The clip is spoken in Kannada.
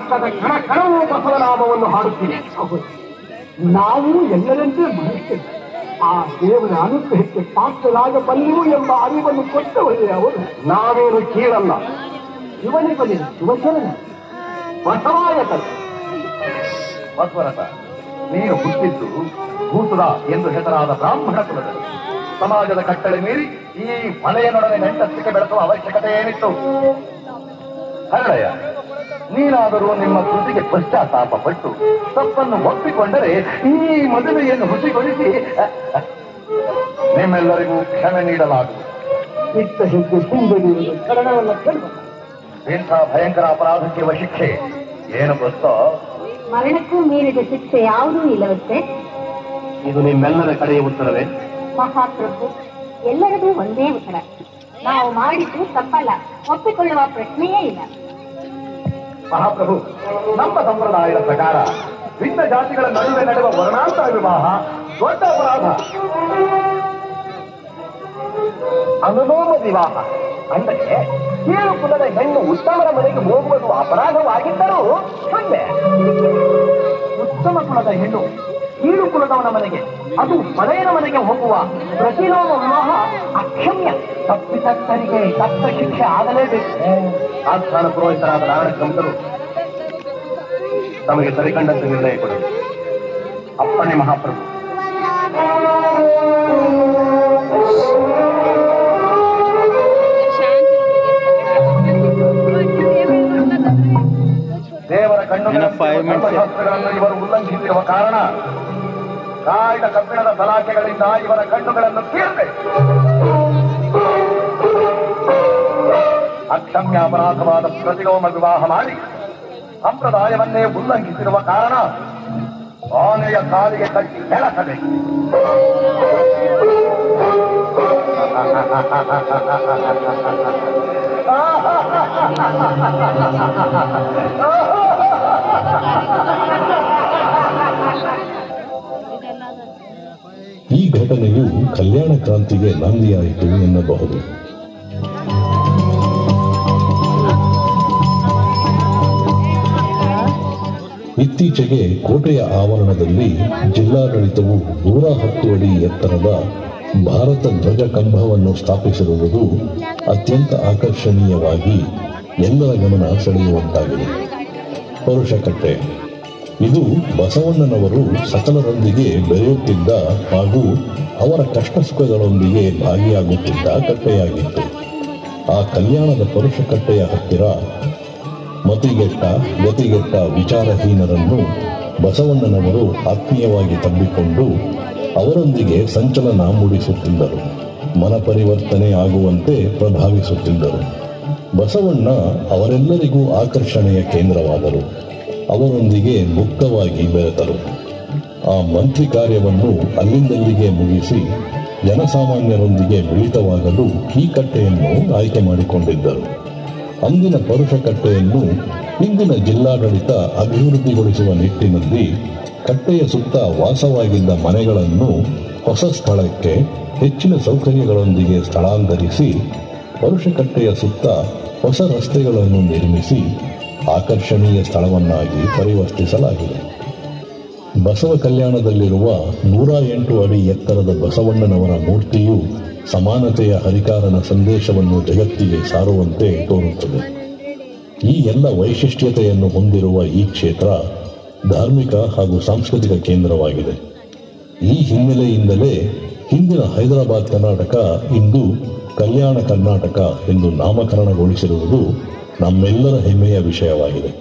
ರಕ್ತದ ಕಣ ಕಣವು ಬಸವನಾಮವನ್ನು ಹಾಡುತ್ತೀವಿ. ನಾವು ಎಲ್ಲರಂತೆ ಮನುಷ್ಯರು ಆ ದೇವರ ಅನುಗ್ರಹಕ್ಕೆ ಪಾತ್ರರಾಗಬಲ್ಲವು ಎಂಬ ಅರಿವನ್ನು ಕೊಟ್ಟವರೇ ಅವರು. ನಾವೇನು ಕೀಳಲ್ಲ, ಶಿವನೇ ಬಲಿ ಶಿವಚರಣ ಬಸವಾಯತ. ಬಸವರಥ, ನೀನು ಹುಟ್ಟಿದ್ದು ಭೂಸುರ ಎಂದು ಹೆಸರಾದ ಬ್ರಾಹ್ಮಣ ಕುಲದಲ್ಲಿ. ಸಮಾಜದ ಕಟ್ಟಳೆ ಮೀರಿ ಈ ಮಲೆಯನೊಡನೆ ನೆಂಟಸ್ತಿಕೆ ಬೆಳೆಸುವ ಅವಶ್ಯಕತೆ ಏನಿತ್ತು? ಹರಳಯ್ಯ, ನೀನಾದರೂ ನಿಮ್ಮ ಕೃತಿಗೆ ಪಶ್ಚಾತ್ತಾಪ ಪಟ್ಟು ತಪ್ಪನ್ನು ಒಪ್ಪಿಕೊಂಡರೆ ಈ ಮದುವೆಯನ್ನು ಹುಸಿಗೊಳಿಸಿ ನಿಮ್ಮೆಲ್ಲರಿಗೂ ಕ್ಷಮೆ ನೀಡಲಾಗುವುದು. ಇತ್ತ ಹೆಜ್ಜೆ ಹಿಂದೆಯುವುದು ಕರಣವನ್ನ ಕೇಳುವ. ಇಂಥ ಭಯಂಕರ ಅಪರಾಧಕ್ಕಿರುವ ಶಿಕ್ಷೆ ಏನು ಗೊತ್ತೋ? ಮರಣಕ್ಕೂ ಮೀರಿದ ಶಿಕ್ಷೆ ಯಾವುದೂ ಇಲ್ಲವಷ್ಟೇ. ಇದು ನಿಮ್ಮೆಲ್ಲರ ಕಡೆಯ ಉತ್ತರವೇ? ಮಹಾಪ್ರಭು, ಎಲ್ಲರದೂ ಒಂದೇ ಉತ್ತರ. ನಾವು ಮಾಡಿದ್ದು ತಪ್ಪಲ್ಲ, ಒಪ್ಪಿಕೊಳ್ಳುವ ಪ್ರಶ್ನೆಯೇ ಇಲ್ಲ. ಮಹಾಪ್ರಭು, ನಮ್ಮ ಸಂಪ್ರದಾಯದ ಪ್ರಕಾರ ಭಿನ್ನ ಜಾತಿಗಳ ನಡುವೆ ನಡೆಯುವ ವರ್ಣಾಂತರ ವಿವಾಹ ದೊಡ್ಡ ಅಪರಾಧ. ಅನುಲೋಮ ವಿವಾಹ ಅಂದರೆ ಕೀಳು ಕುಲದ ಹೆಣ್ಣು ಉತ್ತಮರ ಮನೆಗೆ ಹೋಗುವುದು ಅಪರಾಧವಾಗಿದ್ದರೂ ಶೂನ್ಯ. ಉತ್ತಮ ಕುಲದ ಹೆಣ್ಣು ಕೀಳು ಕುಲದವನ ಮನೆಗೆ, ಅದು ಮಳೆಯನ ಮನೆಗೆ ಹೋಗುವ ಪ್ರತಿಲೋಮ ವಿವಾಹ ಅಕ್ಷಮ್ಯ. ತಪ್ಪಿತಸ್ಥರಿಗೆ ತಕ್ಕ ಶಿಕ್ಷೆ ಆಗಲೇಬೇಕು. ಆಸ್ಥಾನ ಪುರೋಹಿತರಾದ ನಾರಾಯಣ ಕಂಸರು ತಮಗೆ ಸರಿಕಂಡಂತೆ ನಿರ್ಣಯ ಕೊಡಿ. ಅಪ್ಪಣೆ ಮಹಾಪ್ರಭು. ದೇವರ ಕಣ್ಣುಗಳನ್ನು ಇವರು ಉಲ್ಲಂಘಿಸಿರುವ ಕಾರಣ ಕಾಯ್ದ ಕಬ್ಬಿಣದ ಸಲಾಕೆಗಳಿಂದ ಇವರ ಕಣ್ಣುಗಳನ್ನು ಕೀಳಬೇಕು. ಅಕ್ಷಮ್ಯ ಅಪರಾಧವಾದ ಪ್ರತಿಲೋಮ ವಿವಾಹ ಮಾಡಿ ಸಂಪ್ರದಾಯವನ್ನೇ ಉಲ್ಲಂಘಿಸಿರುವ ಕಾರಣ ಆನೆಯ ಕಾಲಿಗೆ ಕಟ್ಟಿ ಕೆಳಸಬೇಕು. ಈ ಘಟನೆಯು ಕಲ್ಯಾಣ ಕ್ರಾಂತಿಗೆ ನಾಂದಿಯಾಯಿತು ಎನ್ನಬಹುದು. ಇತ್ತೀಚೆಗೆ ಕೋಟೆಯ ಆವರಣದಲ್ಲಿ ಜಿಲ್ಲಾಡಳಿತವು 110 ಅಡಿ ಎತ್ತರದ ಭಾರತ ಧ್ವಜ ಕಂಬವನ್ನು ಸ್ಥಾಪಿಸಿರುವುದು ಅತ್ಯಂತ ಆಕರ್ಷಣೀಯವಾಗಿ ಎಲ್ಲರ ಗಮನ ಸೆಳೆಯುವಂತಾಗಿದೆ. ಪರುಷಕಟ್ಟೆ ಇದು ಬಸವಣ್ಣನವರು ಸಕಲರೊಂದಿಗೆ ಬೆರೆಯುತ್ತಿದ್ದ ಹಾಗೂ ಅವರ ಕಷ್ಟ ಸುಖಗಳೊಂದಿಗೆ ಭಾಗಿಯಾಗುತ್ತಿದ್ದ ಕಟ್ಟೆಯಾಗಿತ್ತು. ಆ ಕಲ್ಯಾಣದ ಪರುಷಕಟ್ಟೆಯ ಹತ್ತಿರ ಗತಿಗೆಟ್ಟ ವಿಚಾರಹೀನರನ್ನು ಬಸವಣ್ಣನವರು ಆತ್ಮೀಯವಾಗಿ ತಬ್ಬಿಕೊಂಡು ಅವರೊಂದಿಗೆ ಸಂಚಲನ ಮೂಡಿಸುತ್ತಿದ್ದರು. ಮನಪರಿವರ್ತನೆ ಆಗುವಂತೆ ಪ್ರಭಾವಿಸುತ್ತಿದ್ದರು. ಬಸವಣ್ಣ ಅವರೆಲ್ಲರಿಗೂ ಆಕರ್ಷಣೆಯ ಕೇಂದ್ರವಾದರು. ಅವರೊಂದಿಗೆ ಮುಕ್ತವಾಗಿ ಬೆರೆತರು. ಆ ಮಂತ್ರಿ ಕಾರ್ಯವನ್ನು ಅಲ್ಲಿಂದಲ್ಲಿಗೆ ಮುಗಿಸಿ ಜನಸಾಮಾನ್ಯರೊಂದಿಗೆ ಮಿಳಿತವಾಗಲು ಈ ಕಟ್ಟೆಯನ್ನು ಆಯ್ಕೆ ಮಾಡಿಕೊಂಡಿದ್ದರು. ಅಂದಿನ ಪರುಷಕಟ್ಟೆಯನ್ನು ಇಂದಿನ ಜಿಲ್ಲಾಡಳಿತ ಅಭಿವೃದ್ಧಿಗೊಳಿಸುವ ನಿಟ್ಟಿನಲ್ಲಿ ಕಟ್ಟೆಯ ಸುತ್ತ ವಾಸವಾಗಿದ್ದ ಮನೆಗಳನ್ನು ಹೊಸ ಸ್ಥಳಕ್ಕೆ ಹೆಚ್ಚಿನ ಸೌಕರ್ಯಗಳೊಂದಿಗೆ ಸ್ಥಳಾಂತರಿಸಿ ಪರುಷಕಟ್ಟೆಯ ಸುತ್ತ ಹೊಸ ರಸ್ತೆಗಳನ್ನು ನಿರ್ಮಿಸಿ ಆಕರ್ಷಣೀಯ ಸ್ಥಳವನ್ನಾಗಿ ಪರಿವರ್ತಿಸಲಾಗಿದೆ. ಬಸವ ಕಲ್ಯಾಣದಲ್ಲಿರುವ 108 ಅಡಿ ಎತ್ತರದ ಬಸವಣ್ಣನವರ ಮೂರ್ತಿಯು ಸಮಾನತೆಯ ಹರಿಕಾರನ ಸಂದೇಶವನ್ನು ಜಗತ್ತಿಗೆ ಸಾರುವಂತೆ ತೋರುತ್ತದೆ. ಈ ಎಲ್ಲ ವೈಶಿಷ್ಟ್ಯತೆಯನ್ನು ಹೊಂದಿರುವ ಈ ಕ್ಷೇತ್ರ ಧಾರ್ಮಿಕ ಹಾಗೂ ಸಾಂಸ್ಕೃತಿಕ ಕೇಂದ್ರವಾಗಿದೆ. ಈ ಹಿನ್ನೆಲೆಯಿಂದಲೇ ಹಿಂದಿನ ಹೈದರಾಬಾದ್ ಕರ್ನಾಟಕ ಇಂದು ಕಲ್ಯಾಣ ಕರ್ನಾಟಕ ಎಂದು ನಾಮಕರಣಗೊಳಿಸಿರುವುದು ನಮ್ಮೆಲ್ಲರ ಹೆಮ್ಮೆಯ ವಿಷಯವಾಗಿದೆ.